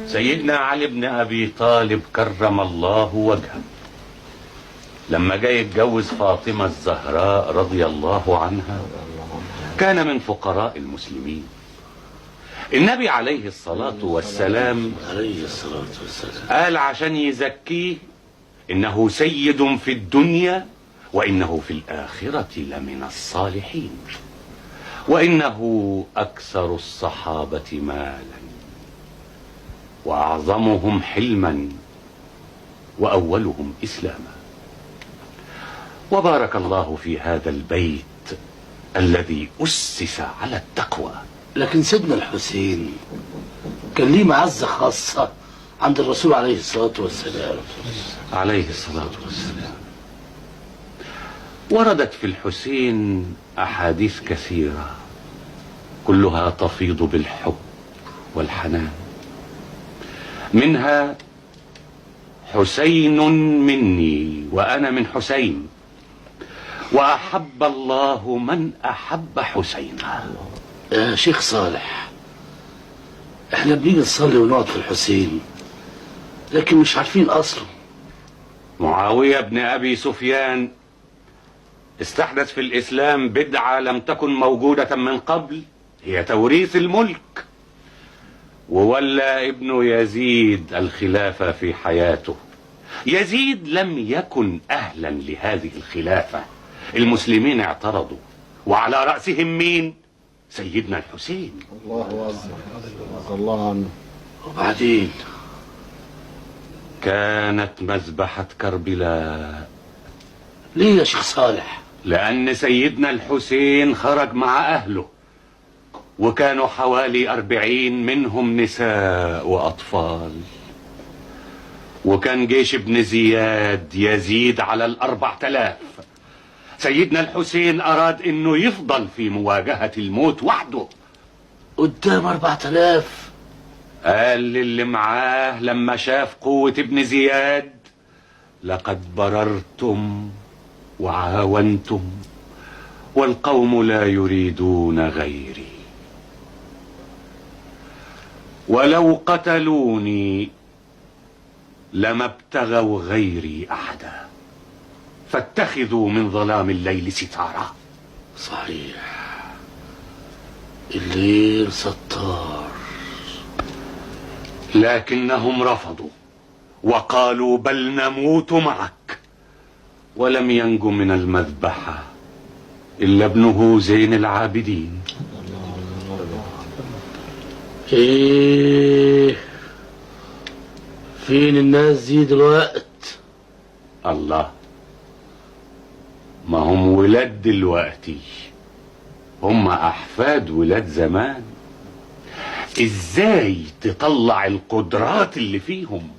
سيدنا علي بن أبي طالب كرم الله وجهه لما جاي يتجوز فاطمة الزهراء رضي الله عنها كان من فقراء المسلمين. النبي عليه الصلاة والسلام قال عشان يزكيه إنه سيد في الدنيا وإنه في الآخرة لمن الصالحين، وإنه أكثر الصحابة مالا وأعظمهم حلما وأولهم إسلاما. وبارك الله في هذا البيت الذي أسس على التقوى. لكن سيدنا الحسين كان ليه معزة خاصة عند الرسول عليه الصلاة والسلام. عليه الصلاة والسلام. وردت في الحسين أحاديث كثيرة كلها تفيض بالحب والحنان، منها حسين مني وأنا من حسين، وأحب الله من أحب حسينا. يا شيخ صالح، احنا بنيجي نصلي ونقعد في الحسين لكن مش عارفين أصله. معاوية بن أبي سفيان استحدث في الإسلام بدعة لم تكن موجودة من قبل، هي توريث الملك، وولى ابن يزيد الخلافة في حياته. يزيد لم يكن أهلا لهذه الخلافة، المسلمين اعترضوا، وعلى رأسهم مين؟ سيدنا الحسين. الله أكبر، الله عنه. وبعدين كانت مذبحة كربلاء. ليه يا شيخ صالح؟ لأن سيدنا الحسين خرج مع أهله، وكانوا حوالي 40 منهم نساء وأطفال، وكان جيش ابن زياد يزيد على 4000. سيدنا الحسين أراد أنه يفضل في مواجهة الموت وحده قدام 4000. قال للي معاه لما شاف قوة ابن زياد: لقد بررتم وعاونتم والقوم لا يريدون غيري، ولو قتلوني لما ابتغوا غيري أحدا، فاتخذوا من ظلام الليل ستارا. صحيح، الليل ستار. لكنهم رفضوا وقالوا: بل نموت معك. ولم ينج من المذبحة إلا ابنه زين العابدين. ايه، فين الناس دي دلوقت؟ الله، ما هم ولاد دلوقتي، هم أحفاد ولاد زمان. ازاي تطلع القدرات اللي فيهم